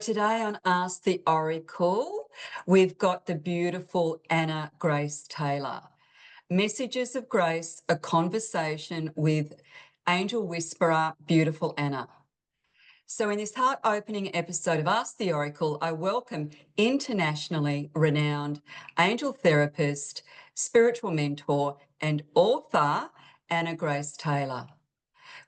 Today on Ask the Oracle, we've got the beautiful Anna Grace Taylor. Messages of Grace, a conversation with angel whisperer, beautiful Anna. So in this heart-opening episode of Ask the Oracle, I welcome internationally renowned angel therapist, spiritual mentor, and author, Anna Grace Taylor.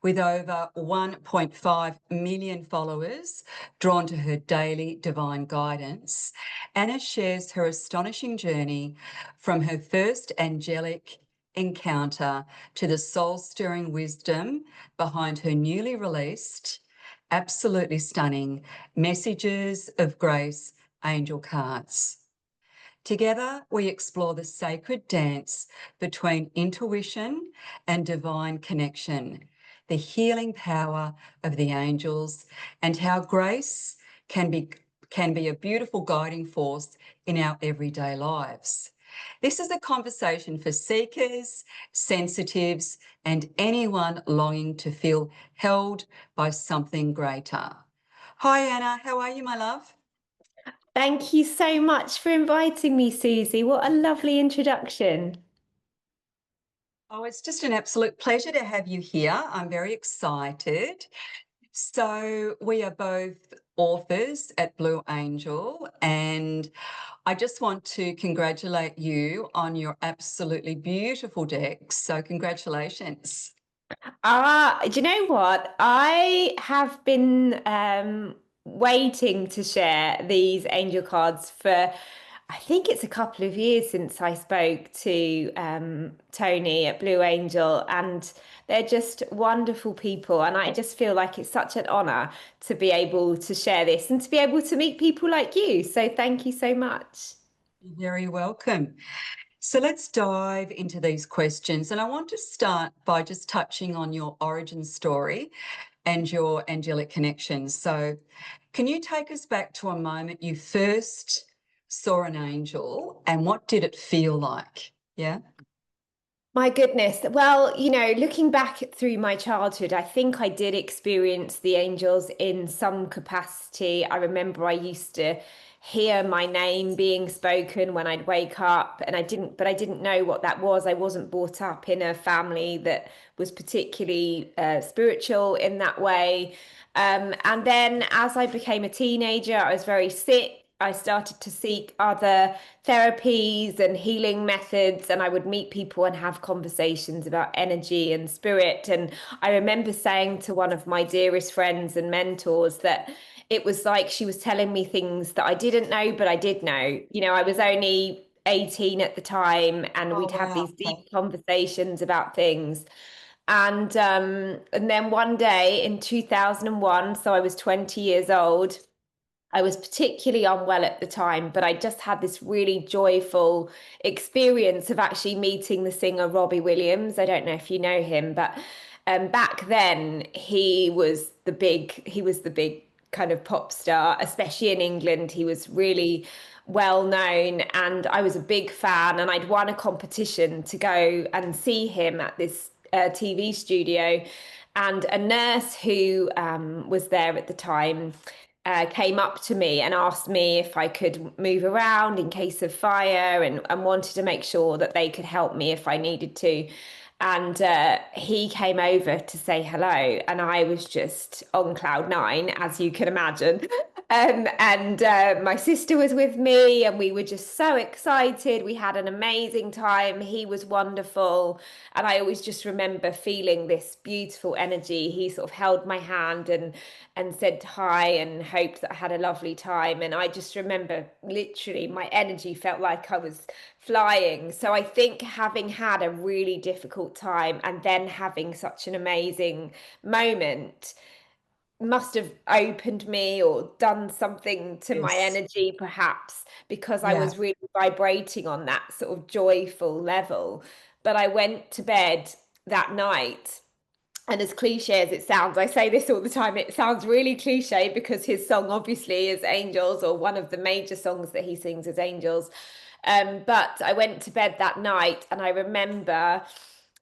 With over 1.5 million followers drawn to her daily divine guidance, Anna shares her astonishing journey from her first angelic encounter to the soul-stirring wisdom behind her newly released, absolutely stunning Messages of Grace angel cards. Together, we explore the sacred dance between intuition and divine connection, the healing power of the angels, and how grace can be a beautiful guiding force in our everyday lives. This is a conversation for seekers, sensitives, and anyone longing to feel held by something greater. Hi, Anna. How are you, my love? Thank you so much for inviting me, Suzy. What a lovely introduction. Oh, it's just an absolute pleasure to have you here. I'm very excited. So, we are both authors at Blue Angel, and I just want to congratulate you on your absolutely beautiful decks. So, congratulations. Do you know what? I have been waiting to share these angel cards for, I think it's a couple of years since I spoke to Tony at Blue Angel, and they're just wonderful people. And I just feel like it's such an honor to be able to share this and to be able to meet people like you. So thank you so much. You're very welcome. So, let's dive into these questions. And I want to start by just touching on your origin story and your angelic connections. So, can you take us back to a moment you first saw an angel and what did it feel like? Yeah. My goodness. Well, looking back through my childhood, I think I did experience the angels in some capacity. I remember I used to hear my name being spoken when I'd wake up, and I didn't know what that was. I wasn't brought up in a family that was particularly spiritual in that way. And then as I became a teenager, I was very sick. I started to seek other therapies and healing methods, and I would meet people and have conversations about energy and spirit. And I remember saying to one of my dearest friends and mentors that it was like she was telling me things that I didn't know, but I did know. I was only 18 at the time, and Oh, we'd have wow. these deep conversations about things. And then one day in 2001, so I was 20 years old, I was particularly unwell at the time, but I just had this really joyful experience of actually meeting the singer Robbie Williams. I don't know if you know him, but back then he was the big kind of pop star, especially in England. He was really well known, and I was a big fan, and I'd won a competition to go and see him at this TV studio. And a nurse who was there at the time came up to me and asked me if I could move around in case of fire, and wanted to make sure that they could help me if I needed to. And he came over to say hello, and I was just on cloud nine, as you can imagine. And my sister was with me, and we were just so excited. We had an amazing time. He was wonderful. And I always just remember feeling this beautiful energy. He sort of held my hand and said hi and hoped that I had a lovely time. And I just remember literally my energy felt like I was flying. So I think having had a really difficult time and then having such an amazing moment must have opened me or done something to my Yes. energy, perhaps, because I Yeah. was really vibrating on that sort of joyful level. But I went to bed that night, and as cliche as it sounds, I say this all the time, it sounds really cliche because his song obviously is Angels, or one of the major songs that he sings is Angels. But I went to bed that night, and I remember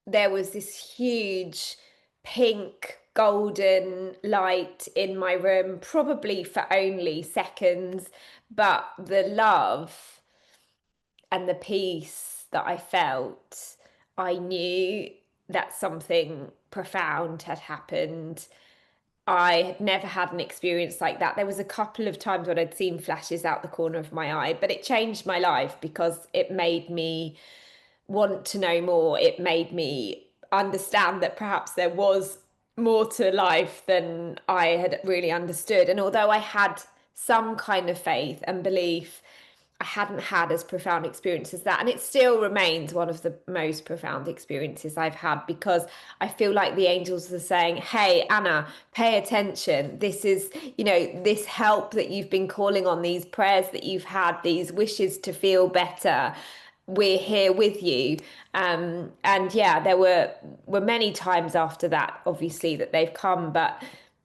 there was this huge pink golden light in my room, probably for only seconds, but the love and the peace that I felt, I knew that something profound had happened. I had never had an experience like that. There was a couple of times when I'd seen flashes out the corner of my eye, but it changed my life because it made me want to know more. It made me understand that perhaps there was more to life than I had really understood. And although I had some kind of faith and belief, I hadn't had as profound experience as that. And it still remains one of the most profound experiences I've had because I feel like the angels are saying, hey, Anna, pay attention. This is, this help that you've been calling on, these prayers that you've had, these wishes to feel better. We're here with you. And yeah, there were many times after that, obviously, that they've come, but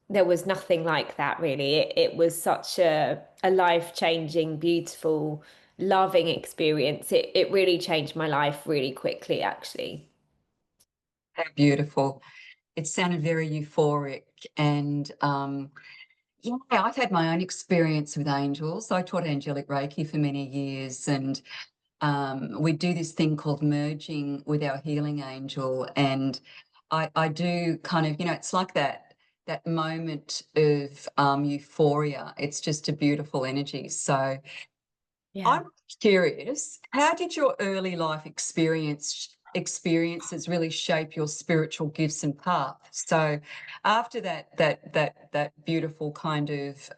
there was nothing like that really. It was such a life-changing, beautiful, loving experience. It really changed my life really quickly, actually. How beautiful. It sounded very euphoric. And yeah, I've had my own experience with angels. I taught angelic Reiki for many years, and we do this thing called merging with our healing angel. And I do kind of, it's like that moment of euphoria. It's just a beautiful energy. So Yeah. I'm curious, how did your early life experiences really shape your spiritual gifts and path? So after that beautiful kind of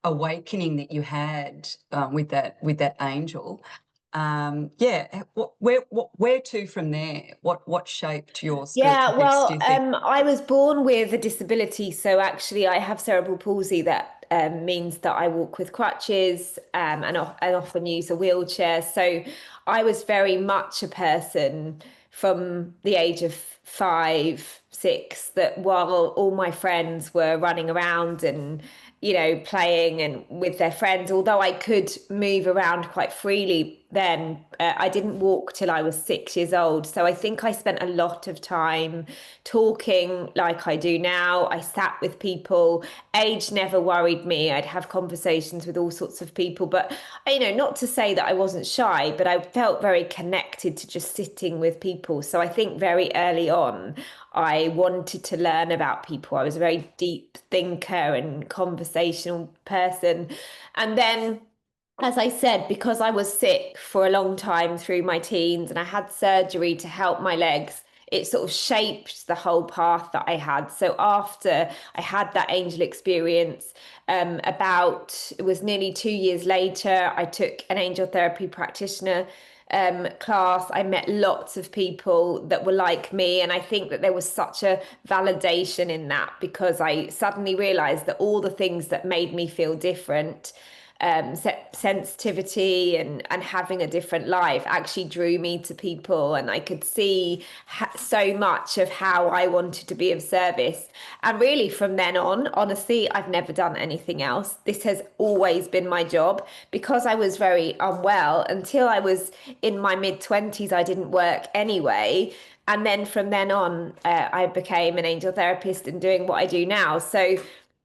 awakening that you had with that angel, yeah, where to from there? What shaped your spiritual Yeah, gifts, do well, you think? I was born with a disability, so actually I have cerebral palsy that means that I walk with crutches and often use a wheelchair. So I was very much a person from the age of 5, 6 that while all my friends were running around and playing and with their friends, although I could move around quite freely then, I didn't walk till I was 6 years old. So I think I spent a lot of time talking like I do now. I sat with people. Age never worried me. I'd have conversations with all sorts of people. But, not to say that I wasn't shy, but I felt very connected to just sitting with people. So I think very early on, I wanted to learn about people. I was a very deep thinker and conversational person. And then, as I said, because I was sick for a long time through my teens and I had surgery to help my legs, it sort of shaped the whole path that I had. So after I had that angel experience, it was nearly 2 years later, I took an angel therapy practitioner class. I met lots of people that were like me. And I think that there was such a validation in that because I suddenly realized that all the things that made me feel different, sensitivity and having a different life actually drew me to people, and I could see so much of how I wanted to be of service. And really from then on, honestly, I've never done anything else. This has always been my job because I was very unwell until I was in my mid 20s. I didn't work anyway. And then from then on, I became an angel therapist and doing what I do now. So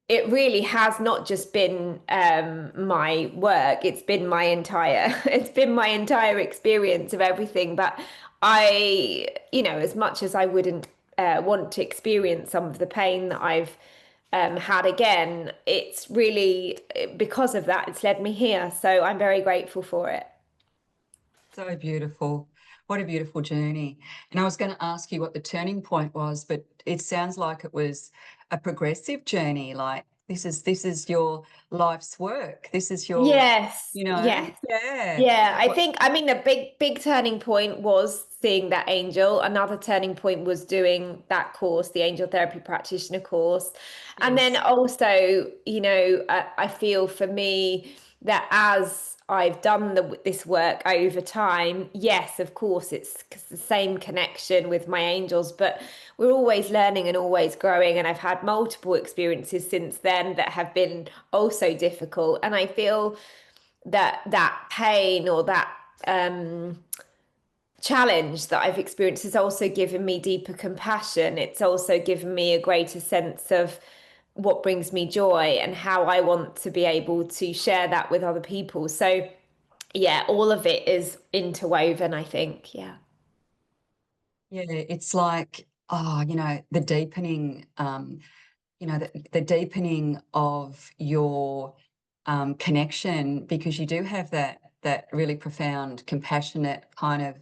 it really has not just been my work, it's been my entire it's been my entire experience of everything. But as much as I wouldn't want to experience some of the pain that I've had again, it's really because of that it's led me here, so I'm very grateful for it. So beautiful. What a beautiful journey. And I was going to ask you what the turning point was, but it sounds like it was a progressive journey. Like this is your life's work. This is your, Yes, yes. yeah. Yeah, I What think, I mean, the big turning point was seeing that angel. Another turning point was doing that course, the angel therapy practitioner course. And then yes. also, I feel for me that as I've done this work over time, yes, of course, it's the same connection with my angels, but we're always learning and always growing. And I've had multiple experiences since then that have been also difficult. And I feel that pain or that um challenge that I've experienced has also given me deeper compassion. It's also given me a greater sense of what brings me joy and how I want to be able to share that with other people. So, yeah, all of it is interwoven, I think. Yeah. Yeah, it's like, the deepening, the deepening of your connection, because you do have that really profound, compassionate kind of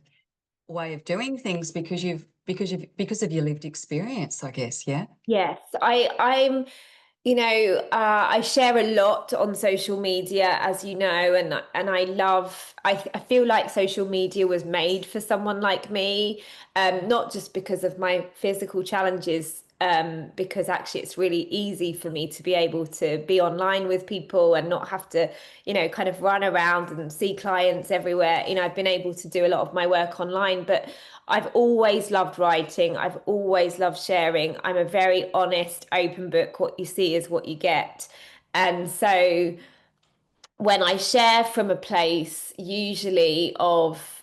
way of doing things, because of your lived experience, I guess. Yeah. Yes, I'm I share a lot on social media, as you know, and I feel like social media was made for someone like me, not just because of my physical challenges, because actually it's really easy for me to be able to be online with people and not have to, kind of run around and see clients everywhere. I've been able to do a lot of my work online, but I've always loved writing. I've always loved sharing. I'm a very honest, open book. What you see is what you get. And so when I share from a place, usually of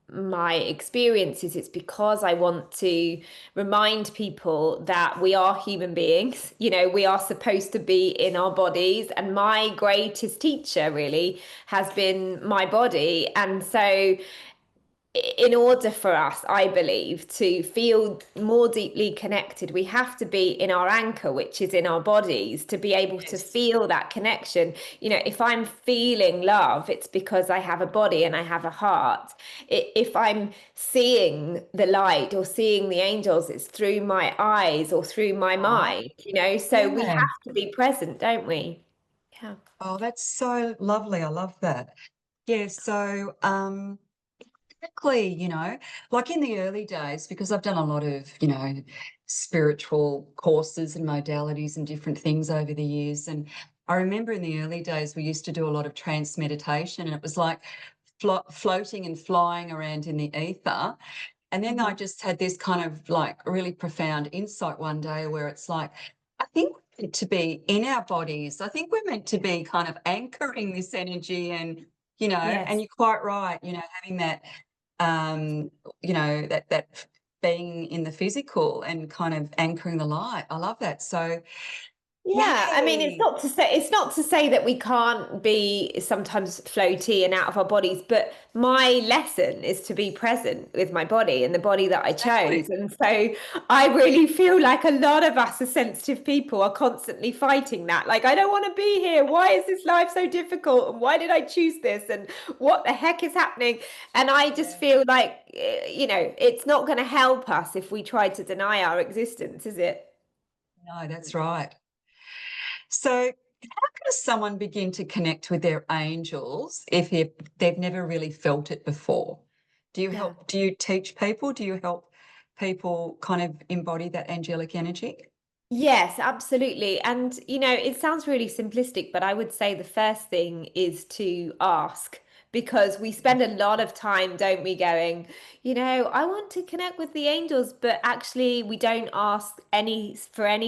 my experiences, it's because I want to remind people that we are human beings. We are supposed to be in our bodies. And my greatest teacher really has been my body. And so in order for us, I believe, to feel more deeply connected, we have to be in our anchor, which is in our bodies, to be able to Yes. feel that connection. If I'm feeling love, it's because I have a body and I have a heart. If I'm seeing the light or seeing the angels, it's through my eyes or through my Oh, mind, so we yeah. have to be present, don't we? Yeah. Oh, that's so lovely. I love that. Yeah. So, exactly, like in the early days, because I've done a lot of, spiritual courses and modalities and different things over the years. And I remember in the early days, we used to do a lot of trance meditation, and it was like floating and flying around in the ether. And then I Mhm. just had this kind of like really profound insight one day where it's like, I think we're meant to be in our bodies. I think we're meant to be kind of anchoring this energy, and, and Yes. you're quite right, having that, um, that being in the physical and kind of anchoring the light. I love that. So, Yeah, I mean, yay. it's not to say that we can't be sometimes floaty and out of our bodies, but my lesson is to be present with my body and the body that I chose. Exactly. And so I really feel like a lot of us as sensitive people are constantly fighting that. Like, I don't want to be here. Why is this life so difficult? And why did I choose this? And what the heck is happening? And I just Yeah. feel like, it's not going to help us if we try to deny our existence, is it? No, that's right. So, how does someone begin to connect with their angels if they've never really felt it before? Yeah. Do you teach people? Do you help people kind of embody that angelic energy? Yes, absolutely. And, it sounds really simplistic, but I would say the first thing is to ask because we spend a lot of time, don't we, going, I want to connect with the angels, but actually we don't ask any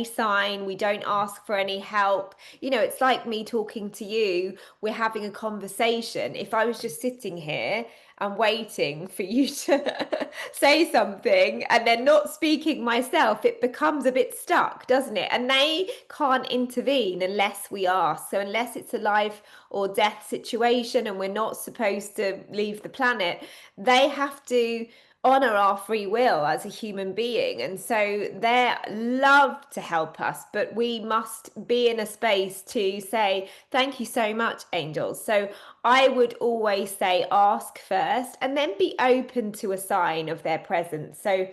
sign, we don't ask for any help. It's like me talking to you, we're having a conversation. If I was just sitting here and waiting for you to say something and then not speaking myself, it becomes a bit stuck, doesn't it? And they can't intervene unless we ask. So, unless it's a life or death situation and we're not supposed to leave the planet, they have to honor our free will as a human being. And so they love to help us, but we must be in a space to say, thank you so much, angels. So I would always say ask first and then be open to a sign of their presence. So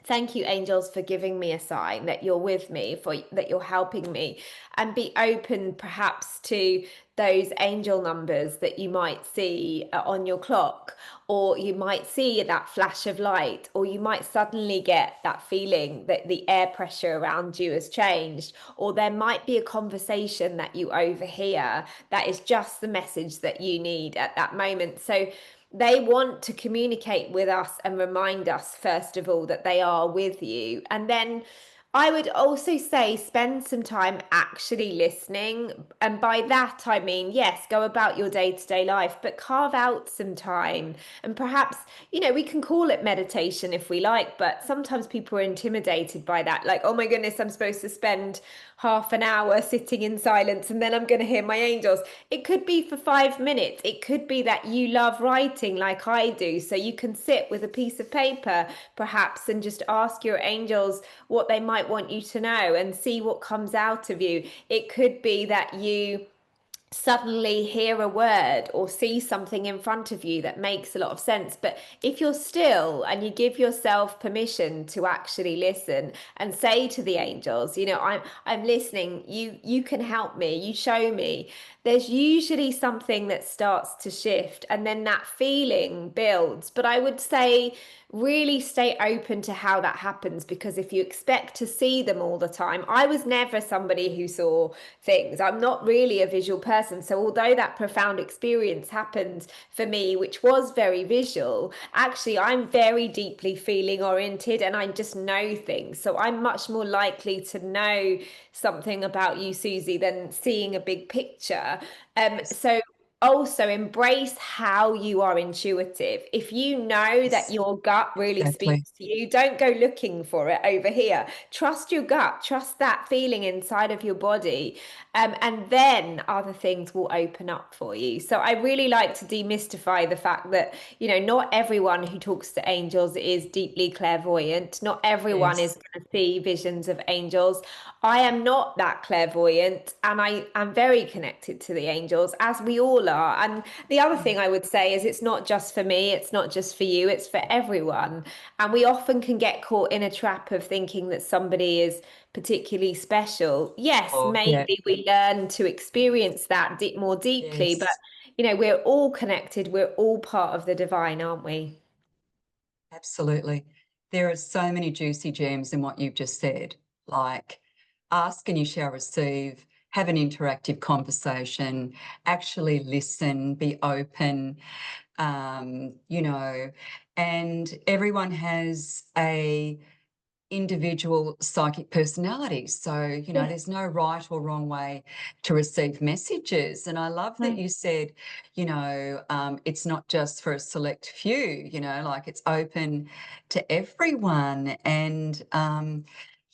thank you, angels, for giving me a sign that you're with me, for that you're helping me, and be open perhaps to those angel numbers that you might see on your clock, or you might see that flash of light, or you might suddenly get that feeling that the air pressure around you has changed, or there might be a conversation that you overhear that is just the message that you need at that moment. So they want to communicate with us and remind us, first of all, that they are with you. And then I would also say spend some time actually listening. And by that, I mean, yes, go about your day-to-day life, but carve out some time. And perhaps, we can call it meditation if we like, but sometimes people are intimidated by that. Like, oh my goodness, I'm supposed to spend half an hour sitting in silence and then I'm going to hear my angels. It could be for 5 minutes. It could be that you love writing like I do. So you can sit with a piece of paper, perhaps, and just ask your angels what they might want you to know and see what comes out of you. It could be that you suddenly hear a word or see something in front of you that makes a lot of sense. But if you're still and you give yourself permission to actually listen and say to the angels, I'm listening, you can help me, you show me, there's usually something that starts to shift and then that feeling builds. But I would say really stay open to how that happens, because if you expect to see them all the time, I was never somebody who saw things. I'm not really a visual person. So although that profound experience happened for me, which was very visual, actually I'm very deeply feeling oriented and I just know things. So I'm much more likely to know something about you, Suzy, than seeing a big picture. Yes, So also embrace how you are intuitive. If you know that yes, your gut really exactly. speaks to you, don't go looking for it over here. Trust your gut, trust that feeling inside of your body. And then other things will open up for you. So I really like to demystify the fact that, not everyone who talks to angels is deeply clairvoyant. Not everyone is Yes. going to see visions of angels. I am not that clairvoyant, and I am very connected to the angels, as we all are. And the other Mm. thing I would say is it's not just for me, it's not just for you, it's for everyone. And we often can get caught in a trap of thinking that somebody is particularly special. Yes, Oh, yeah. maybe we learn to experience that more deeply, but Yes. we're all connected, we're all part of the divine, aren't we? Absolutely. There are so many juicy gems in what you've just said, like ask and you shall receive, have an interactive conversation, actually listen, be open, you know, and everyone has a individual psychic personalities. So, Yeah. there's no right or wrong way to receive messages. And I love that you said, it's not just for a select few, like it's open to everyone. And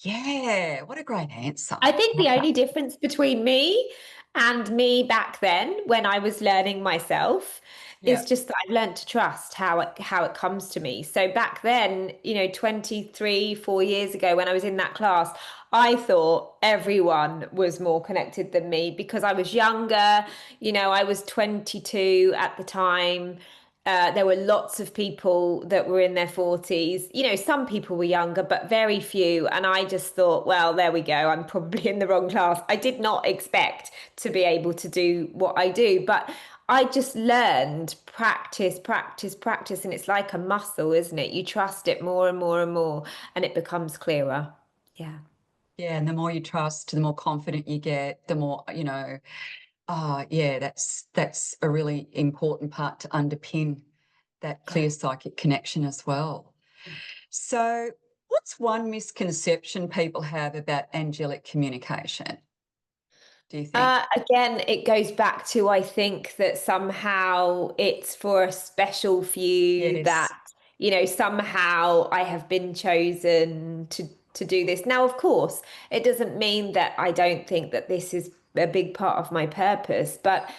yeah, what a great answer. I think Love the that. only difference between me and me back then, when I was learning myself, Yeah. is just that I've learned to trust how it comes to me. So back then, 23, 4 years ago, when I was in that class, I thought everyone was more connected than me because I was younger. I was 22 at the time. There were lots of people that were in their 40s. Some people were younger, but very few. And I just thought, well, there we go. I'm probably in the wrong class. I did not expect to be able to do what I do, but I just learned practice, practice, practice. And it's like a muscle, isn't it? You trust it more and more and more, and it becomes clearer. Yeah. Yeah. And the more you trust, the more confident you get, the more, yeah, that's a really important part to underpin that Yeah. clear psychic connection as well. So, what's one misconception people have about angelic communication, do you think? Again, it goes back to I think that somehow it's for a special few that, Yes, somehow I have been chosen to do this. Now, of course, it doesn't mean that I don't think that this is a big part of my purpose, but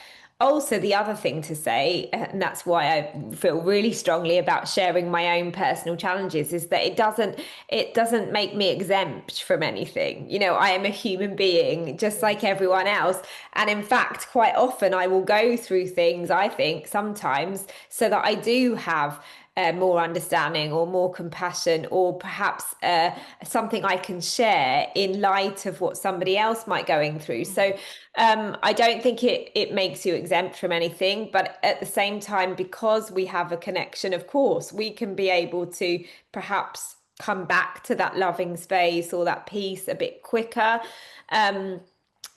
also the other thing to say, and that's why I feel really strongly about sharing my own personal challenges, is that it doesn't make me exempt from anything. I am a human being just like yes, everyone else. And in fact, quite often I will go through things, I think, sometimes, so that I do have more understanding or more compassion, or perhaps something I can share in light of what somebody else might going through. mm, So I don't think it makes you exempt from anything, but at the same time, because we have a connection, of course, we can be able to perhaps come back to that loving space or that peace a bit quicker.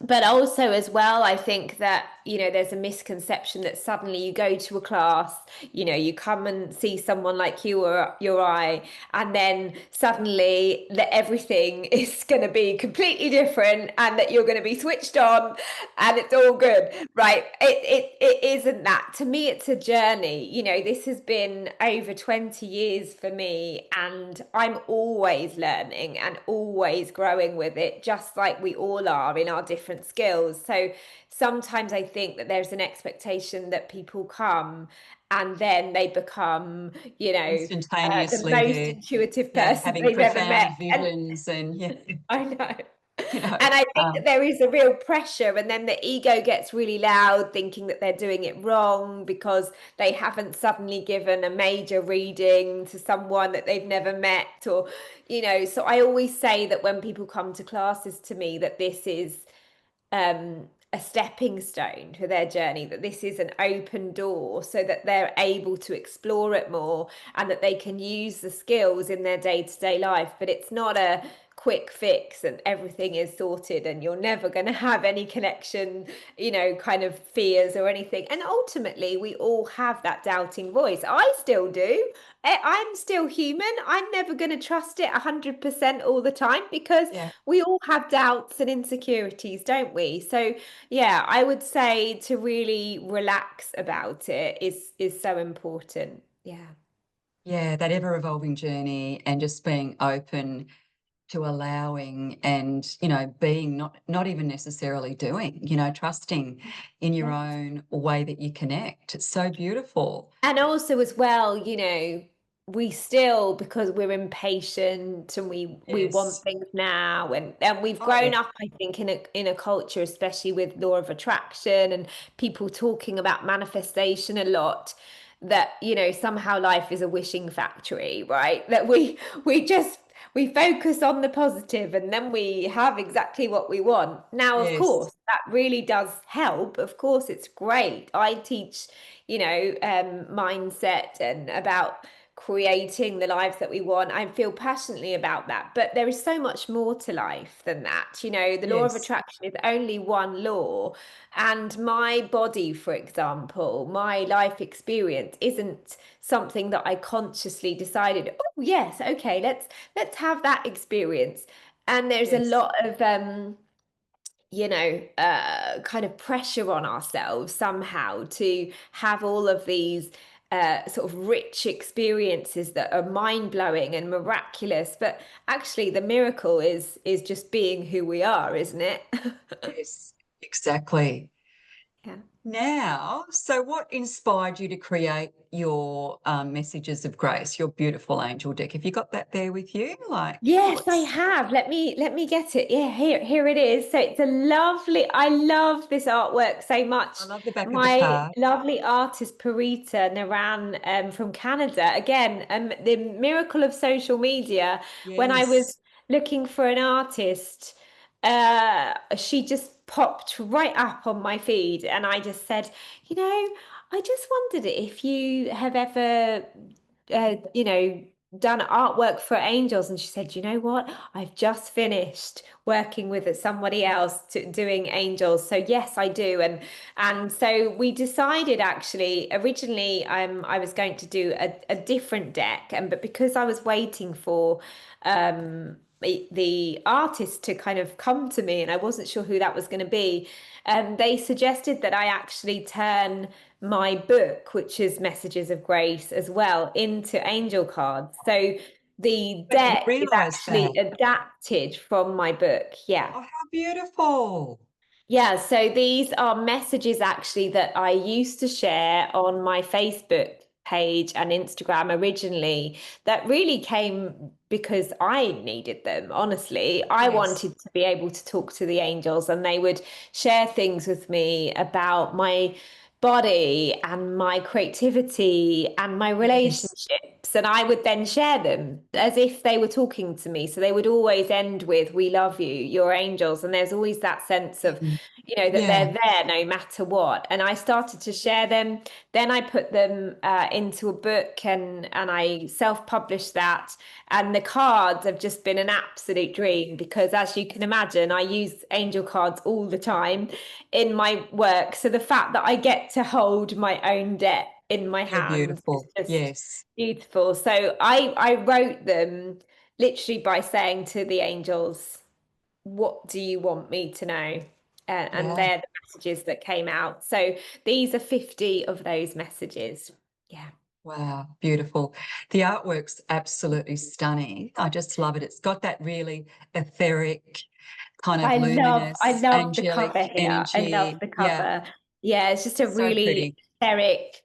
But also as well, I think that there's a misconception that suddenly you go to a class, you come and see someone like you or I, and then suddenly that everything is going to be completely different and that you're going to be switched on and it's all good, right? It isn't that. To me, it's a journey. This has been over 20 years for me, and I'm always learning and always growing with it, just like we all are in our different skills. So sometimes I think that there's an expectation that people come and then they become, the Instantaneously most they're, intuitive yeah, person having they've ever met. profound And visions and yeah, I know. you know, And I think that um, there is a real pressure, and then the ego gets really loud, thinking that they're doing it wrong because they haven't suddenly given a major reading to someone that they've never met, so I always say that when people come to classes to me, that this is a stepping stone to their journey, that this is an open door so that they're able to explore it more and that they can use the skills in their day-to-day life. But it's not a quick fix and everything is sorted and you're never going to have any connection, kind of fears or anything. And ultimately, we all have that doubting voice. I still do. I'm still human. I'm never going to trust it 100% all the time because yeah. we all have doubts and insecurities, don't we? So, yeah, I would say to really relax about it is so important. Yeah. Yeah, that ever evolving journey and just being open to allowing and, being not even necessarily doing, trusting in your Yeah. own way that you connect. It's so beautiful. And also as well, we still, because we're impatient and we want Yes. things now, and we've Oh, grown yeah. up, I think, in a culture, especially with law of attraction and people talking about manifestation a lot, that, somehow life is a wishing factory, right? That we focus on the positive and then we have exactly what we want. Now, of Yes. course, that really does help. Of course, it's great. I teach mindset and about creating the lives that we want. I feel passionately about that. But there is so much more to life than that. The law of Yes. attraction is only one law. And my body, for example, my life experience isn't something that I consciously decided, oh yes, okay, let's have that experience. And there's a Yes. lot of kind of pressure on ourselves somehow to have all of these sort of rich experiences that are mind-blowing and miraculous. But actually, the miracle is just being who we are, isn't it? Yes. Exactly. Yeah. Now, so what inspired you to create your messages of grace, your beautiful angel deck? Have you got that there with you? Like, Yes, I what's have. Let me get it. Yeah, here it is. So it's a lovely, I love this artwork so much. I love the back of the My card. lovely artist Parita Naran from Canada. Again, the miracle of social media. When I was Yes. looking for an artist, she just popped right up on my feed, and I just said, I just wondered if you have ever uh, you know, done artwork for angels. And she said, you know what? I've just finished working with somebody else doing angels. So yes, I do. And so we decided actually, originally I was going to do a different deck. But because I was waiting for the artist to kind of come to me and I wasn't sure who that was going to be, they suggested that I actually turn my book, which is Messages of Grace as well, into angel cards. So the I didn't deck is realize that. actually adapted from my book. Yeah. Oh, how beautiful. Yeah, so these are messages actually that I used to share on my Facebook page and Instagram originally that really came because I needed them, honestly. I Yes. wanted to be able to talk to the angels and they would share things with me about my body and my creativity and my Yes. relationships scripts, and I would then share them as if they were talking to me. So they would always end with, "We love you, you're angels." And there's always that sense of, Mhm. that Yeah, they're there no matter what. And I started to share them. Then I put them into a book, and I self-published that. And the cards have just been an absolute dream because, as you can imagine, I use angel cards all the time in my work. So the fact that I get to hold my own deck in my they're hands is beautiful. just Yes. beautiful. So I wrote them literally by saying to the angels, "What do you want me to know?" And Yeah. they're the messages that came out. So these are 50 of those messages. Yeah. Wow, beautiful. The artwork's absolutely stunning. I just love it. It's got that really etheric, kind of I luminous, love the angelic cover here. I love energy. the Yeah, cover. Yeah, it's just a so really pretty. etheric,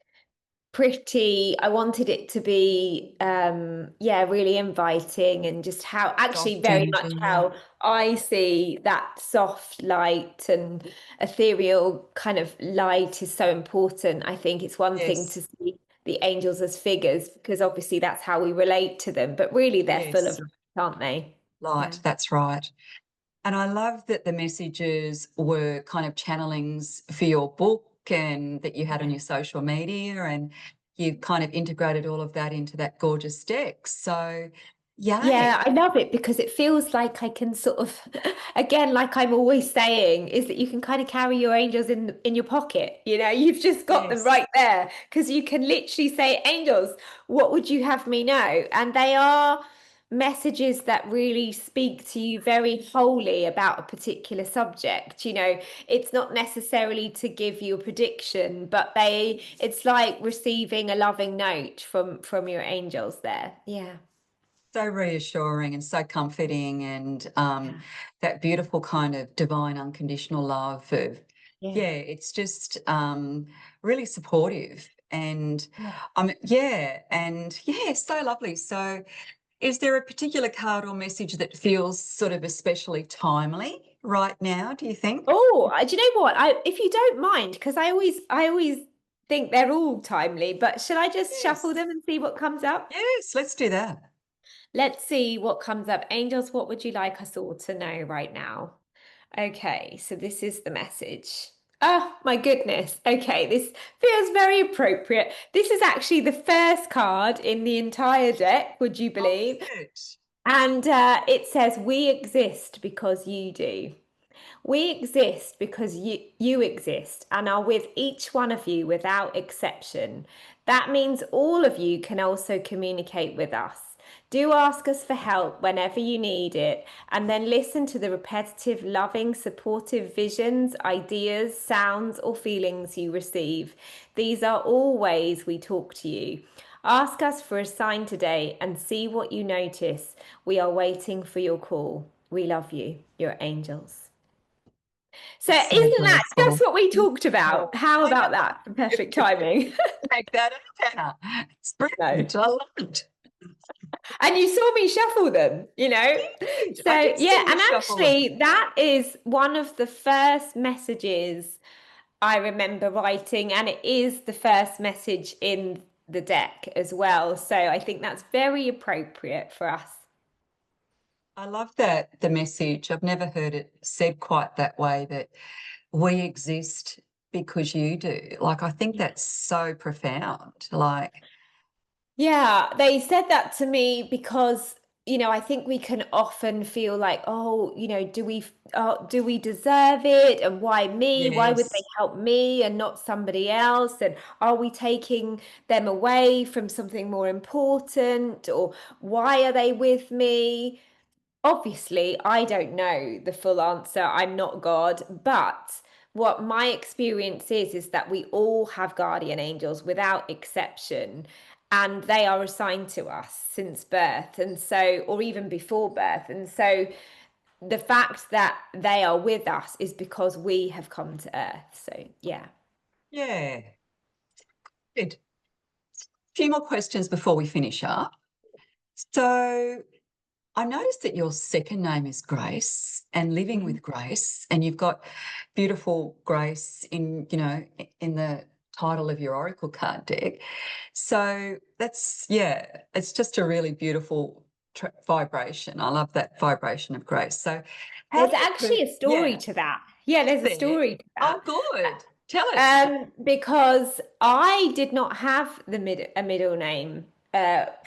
pretty. I wanted it to be yeah, really inviting, and just how actually Soft very much energy. Yeah. how I see that soft light and ethereal kind of light is so important. I think it's one thing to Yes. see the angels as figures because obviously that's how we relate to them, but really they're full of Yes. light, aren't they? Yeah. Light. That's right. And I love that the messages were kind of channelings for your book and that you had on your social media, and you kind of integrated all of that into that gorgeous deck. So, Yeah, yay. I love it because it feels like I can sort of, again, like I'm always saying, is that you can kind of carry your angels in your pocket. You've just got them Yes. right there because you can literally say, "Angels, what would you have me know?" And they are messages that really speak to you very wholly about a particular subject. It's not necessarily to give you a prediction, but it's like receiving a loving note from your angels there. Yeah. So reassuring and so comforting, and Yeah. that beautiful kind of divine unconditional love of, Yeah. yeah, it's just really supportive. And Yeah. yeah, and yeah, so lovely. So is there a particular card or message that feels sort of especially timely right now, do you think? Oh, do you know what? If you don't mind, because I always think they're all timely, but should I just shuffle Yes. them and see what comes up? Yes, let's do that. Let's see what comes up. Angels, what would you like us all to know right now? Okay, so this is the message. Oh my goodness. Okay, this feels very appropriate. This is actually the first card in the entire deck, would you Oh, is believe? it? And it says, "We exist because you do." We exist because you exist and are with each one of you without exception. That means all of you can also communicate with us. Do ask us for help whenever you need it, and then listen to the repetitive, loving, supportive visions, ideas, sounds, or feelings you receive. These are all ways we talk to you. Ask us for a sign today and see what you notice. We are waiting for your call. We love you, your angels. So It's so isn't that just beautiful. what we talked Oh, about? How I know. about that? Perfect timing. Make that up, Anna. It's No. brilliant. I love it. And you saw me shuffle them, I did. So I did yeah, see you and shuffle them. actually that is one of the first messages I remember writing, and it is the first message in the deck as well. So I think that's very appropriate for us. I love that, the message. I've never heard it said quite that way, that we exist because you do. Like, I think that's so profound. Like, Yeah, they said that to me because, I think we can often feel like, oh, do we deserve it? And why me? Why would they yes. help me and not somebody else? And are we taking them away from something more important? Or why are they with me? Obviously, I don't know the full answer. I'm not God, but what my experience is that we all have guardian angels without exception, and they are assigned to us since birth, and so, or even before birth. And so, the fact that they are with us is because we have come to earth. So, yeah. Yeah. Good. A few more questions before we finish up. So, I noticed that your second name is Grace and living Mhm. with Grace, and you've got beautiful Grace in the title of your oracle card deck. So that's, yeah, it's just a really beautiful vibration. I love that vibration of grace. So how There's do you actually a story yeah, to that. Yeah, there's a there? story to that. Oh, good. Tell us. Because I did not have a middle name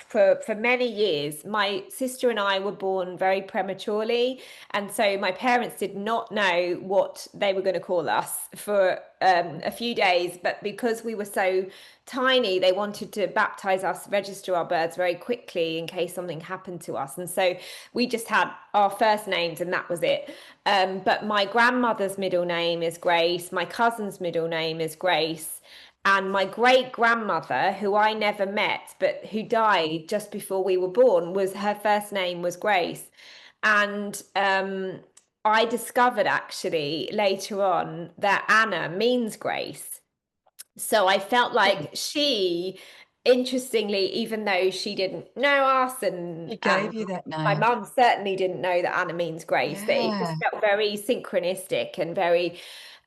for many years. My sister and I were born very prematurely, and so my parents did not know what they were going to call us for a few days. But because we were so tiny, they wanted to baptize us, register our births very quickly in case something happened to us, and so we just had our first names, and that was it. But my grandmother's middle name is Grace. My cousin's middle name is Grace. And my great grandmother, who I never met, but who died just before we were born, was her first name was Grace. And I discovered actually later on that Anna means grace. So I felt Hmm. like she, interestingly, even though she didn't know us He and gave you that my name. mum certainly didn't know that Anna means grace, that it just Yeah. felt very synchronistic and very,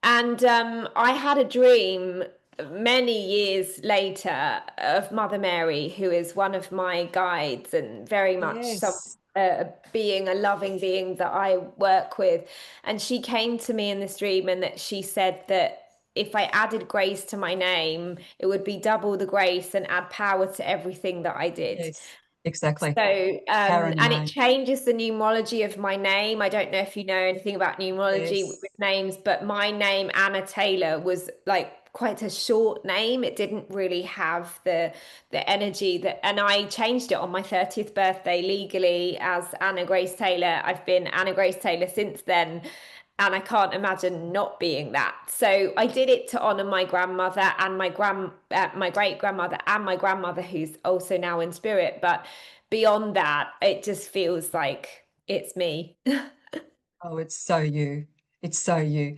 and I had a dream many years later of Mother Mary, who is one of my guides and very much some Yes. being, a loving being that I work with. And she came to me in this dream and that she said that if I added grace to my name, it would be double the grace and add power to everything that I did. Yes. Exactly. So, Power in the and it name. changes the numerology of my name. I don't know if you know anything about numerology with Yes. names, but my name, Anna Taylor, was like quite a short name. It didn't really have the energy that, and I changed it on my 30th birthday legally as Anna Grace Taylor. I've been Anna Grace Taylor since then. And I can't imagine not being that. So I did it to honor my grandmother and my great grandmother and my grandmother, who's also now in spirit. But beyond that, it just feels like it's me. Oh, it's so you. It's so you.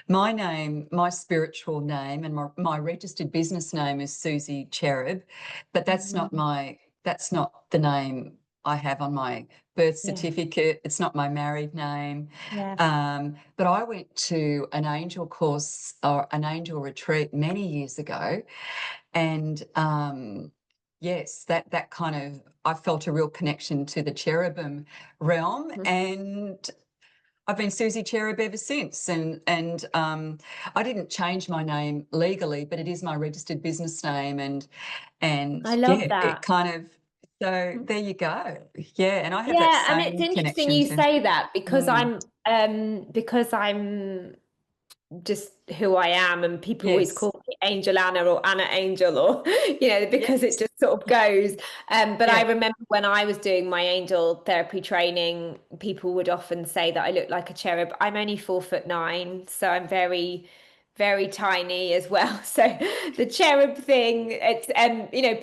My name, my spiritual name, and my registered business name is Suzy Cherub, but Mhm. that's not the name I have on my birth Yeah. certificate. It's not my married name. Yes. But I went to an angel course or an angel retreat many years ago, and yes, that kind of I felt a real connection to the cherubim realm, Mhm. and I've been Suzy Cherub ever since, and I didn't change my name legally, but it is my registered business name, and I love yeah, it that. kind of so there you go, yeah, and I have that Yeah, and it's same interesting connection you to. say that Mm, because I'm just who I am, and people always yes, call me Angel Anna or Anna Angel, or because it yes, just sort of goes. But I yeah. remember when I was doing my angel therapy training, people would often say that I look like a cherub. I'm only 4'9", so I'm very, very tiny as well. So the cherub thing, it's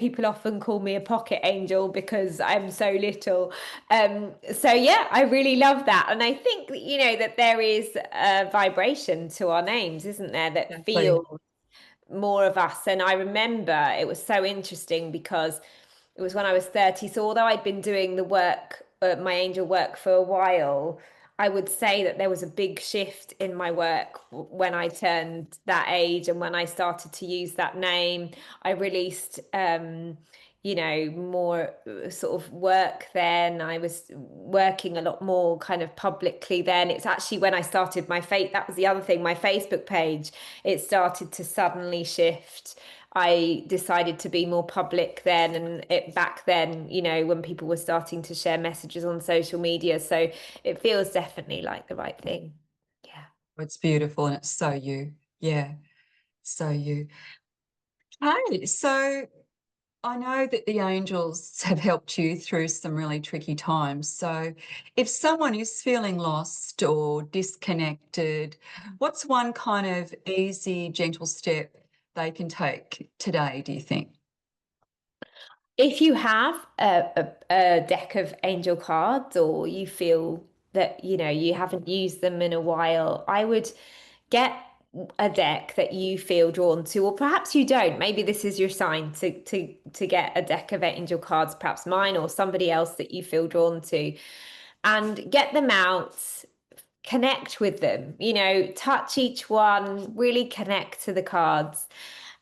people often call me a pocket angel because I'm so little. So yeah, I really love that. And I think that there is a vibration to our names, isn't there, that Exactly. feels more of us. And I remember it was so interesting because it was when I was 30. So although I'd been doing the work, my angel work for a while, I would say that there was a big shift in my work when I turned that age and when I started to use that name. I released more sort of work then. I was working a lot more kind of publicly then. It's actually when I started that was the other thing, my Facebook page, it started to suddenly shift. I decided to be more public then, and back then, when people were starting to share messages on social media. So it feels definitely like the right thing. Yeah. It's beautiful and it's so you, yeah, so you. Hey, so I know that the angels have helped you through some really tricky times. So, if someone is feeling lost or disconnected, what's one kind of easy, gentle step they can take today, do you think? If you have a deck of angel cards, or you feel that you haven't used them in a while, I would get a deck that you feel drawn to, or perhaps you don't. Maybe this is your sign to get a deck of angel cards, perhaps mine or somebody else that you feel drawn to, and get them out, connect with them, touch each one, really connect to the cards,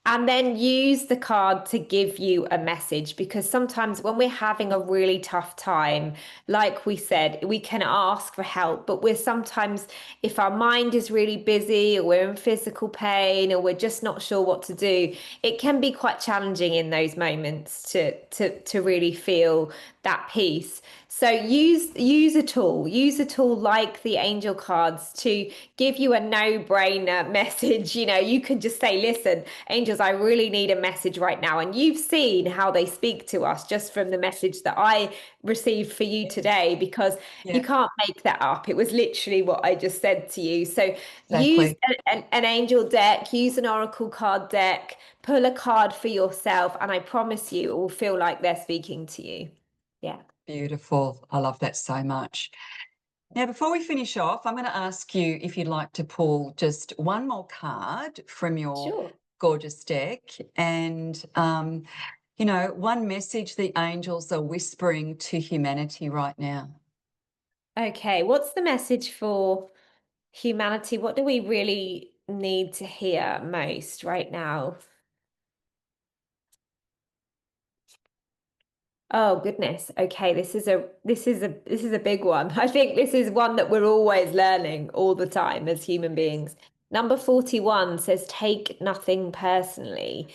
And then use the card to give you a message, because sometimes when we're having a really tough time, like we said, we can ask for help, but we're sometimes, if our mind is really busy or we're in physical pain or we're just not sure what to do, it can be quite challenging in those moments to really feel that peace. So use a tool like the angel cards to give you a no-brainer message. You know, you can just say, listen, angels, I really need a message right now. And you've seen how they speak to us just from the message that I received for you Yes. today, because you Yeah, can't make that up. It was literally what I just said to you. So use exactly. an angel deck, use an oracle card deck, pull a card for yourself, and I promise you it will feel like they're speaking to you. Yeah. Beautiful. I love that so much. Now, before we finish off, I'm going to ask you if you'd like to pull just one more card from your Sure. gorgeous deck and, one message the angels are whispering to humanity right now. Okay, what's the message for humanity? What do we really need to hear most right now? Oh goodness. Okay, this is a big one. I think this is one that we're always learning all the time as human beings. Number 41 says take nothing personally.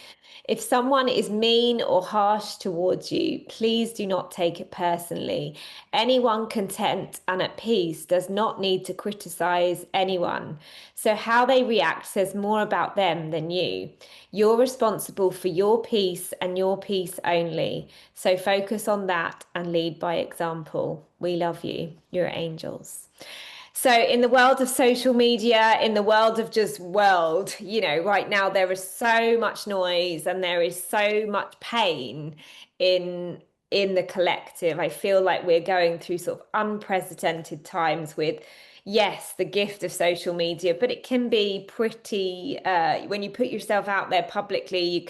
If someone is mean or harsh towards you, please do not take it personally. Anyone content and at peace does not need to criticize anyone. So how they react says more about them than you. You're responsible for your peace and your peace only. So focus on that and lead by example. We love you. You're angels. So, in the world of social media, in the world of just world, right now there is so much noise and there is so much pain in in the collective. I feel like we're going through sort of unprecedented times with, yes, the gift of social media, but it can be pretty, when you put yourself out there publicly,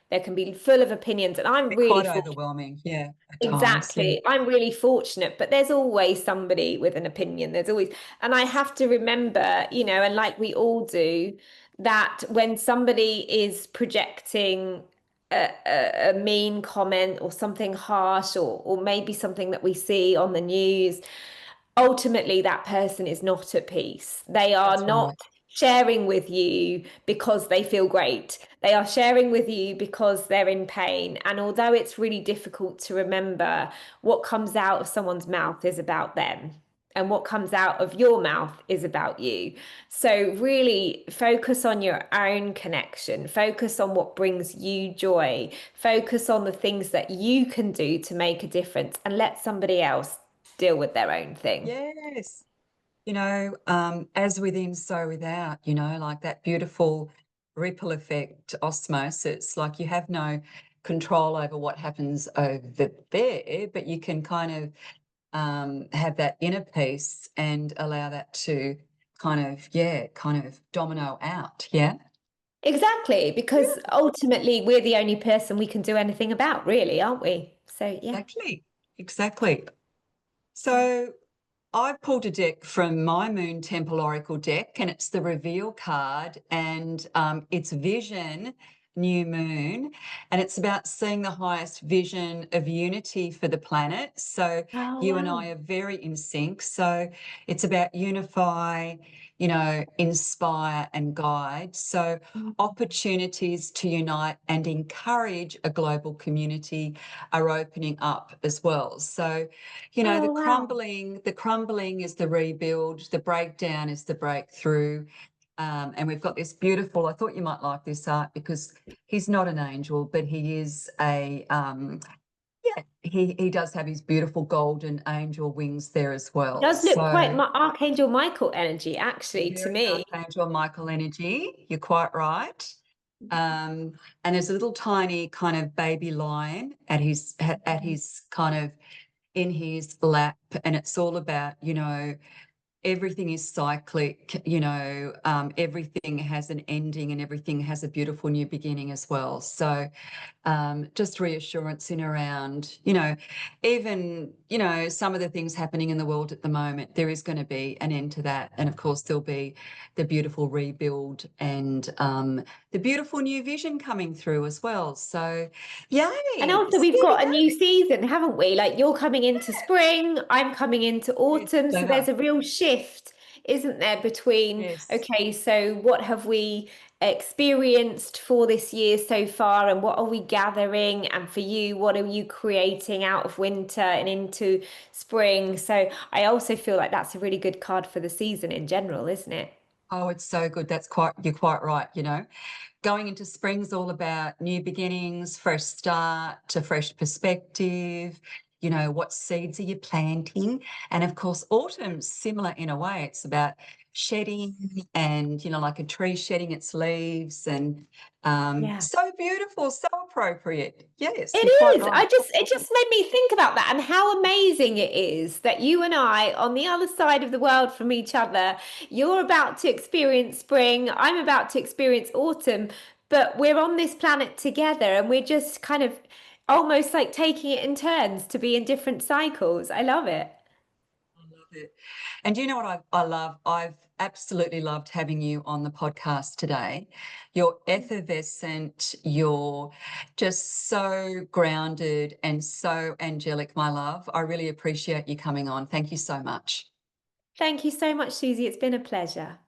there can be full of opinions. And I'm They're really quite fortunate. overwhelming, yeah, at times. Yeah. Exactly. I'm really fortunate, but there's always somebody with an opinion. There's always, and I have to remember, and like we all do, that when somebody is projecting a mean comment or something harsh, or maybe something that we see on the news, ultimately that person is not at peace. They are That's not right. sharing with you because they feel great. They are sharing with you because they're in pain. And although it's really difficult to remember, what comes out of someone's mouth is about them. And what comes out of your mouth is about you. So, really focus on your own connection. Focus on what brings you joy. Focus on the things that you can do to make a difference, and let somebody else deal with their own thing. Yes. As within, so without, like that beautiful ripple effect, osmosis, like you have no control over what happens over there, but you can kind of have that inner peace and allow that to kind of domino out. Yeah. Exactly, because ultimately we're the only person we can do anything about, really, aren't we? So, yeah. Exactly. Exactly. So I pulled a deck from my Moon Temple Oracle deck, and it's the reveal card, and it's Vision, New Moon, and it's about seeing the highest vision of unity for the planet. So Oh, you and wow. I are very in sync. So it's about unify, inspire and guide. So opportunities to unite and encourage a global community are opening up as well. So the Oh, wow. crumbling is the rebuild, the breakdown is the breakthrough. And we've got this beautiful, I thought you might like this art because he's not an angel, but he is he does have his beautiful golden angel wings there as well. Does look quite So Archangel Michael energy, actually, to very me. Archangel Michael energy. You're quite right. And there's a little tiny kind of baby lion at his kind of in his lap, and it's all about, everything is cyclic, everything has an ending and everything has a beautiful new beginning as well. So just reassurance in around, even, some of the things happening in the world at the moment, there is going to be an end to that. And of course, there'll be the beautiful rebuild and the beautiful new vision coming through as well. So, And yay! also, So we've there we got a go. new season, haven't we? Like you're coming into spring, I'm coming into Yes, autumn. So clever. there's a real shift, isn't there, between, Yes. okay, so what have we experienced for this year so far, and what are we gathering? And for you, what are you creating out of winter and into spring? So I also feel like that's a really good card for the season in general, isn't it? Oh, it's so good. You're quite right, you know. Going into spring's all about new beginnings, fresh start to fresh perspective. You know, what seeds are you planting? And of course, autumn's similar in a way. It's about shedding and, you know, like a tree shedding its leaves and Yeah. so beautiful, so appropriate. Yes, It you're quite is. right. It just made me think about that and how amazing it is that you and I, on the other side of the world from each other, you're about to experience spring, I'm about to experience autumn, but we're on this planet together and we're just kind of almost like taking it in turns to be in different cycles. I love it. I love it. And do you know what I love? I've absolutely loved having you on the podcast today. You're effervescent, you're just so grounded and so angelic, my love. I really appreciate you coming on. Thank you so much. Thank you so much, Susie. It's been a pleasure.